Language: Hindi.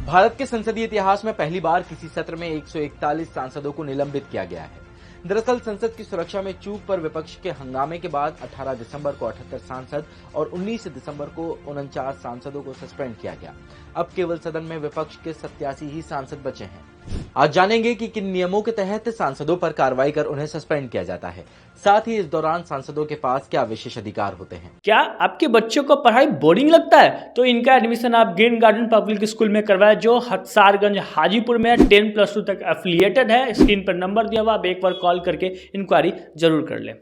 भारत के संसदीय इतिहास में पहली बार किसी सत्र में 141 सांसदों को निलंबित किया गया है। दरअसल संसद की सुरक्षा में चूक पर विपक्ष के हंगामे के बाद 18 दिसंबर को 78 सांसद और 19 दिसंबर को 49 सांसदों को सस्पेंड किया गया। अब केवल सदन में विपक्ष के 87 ही सांसद बचे हैं। आज जानेंगे कि किन नियमों के तहत सांसदों पर कार्रवाई कर उन्हें सस्पेंड किया जाता है, साथ ही इस दौरान सांसदों के पास क्या विशेष अधिकार होते हैं। क्या आपके बच्चों को पढ़ाई बोरिंग लगता है तो इनका एडमिशन आप ग्रीन गार्डन पब्लिक स्कूल में करवाएं, जो हथसारगंज हाजीपुर में 10+2 तक एफिलिएटेड है। स्क्रीन पर नंबर दिया हुआ, आप एक बार कॉल करके इंक्वायरी जरूर कर लें।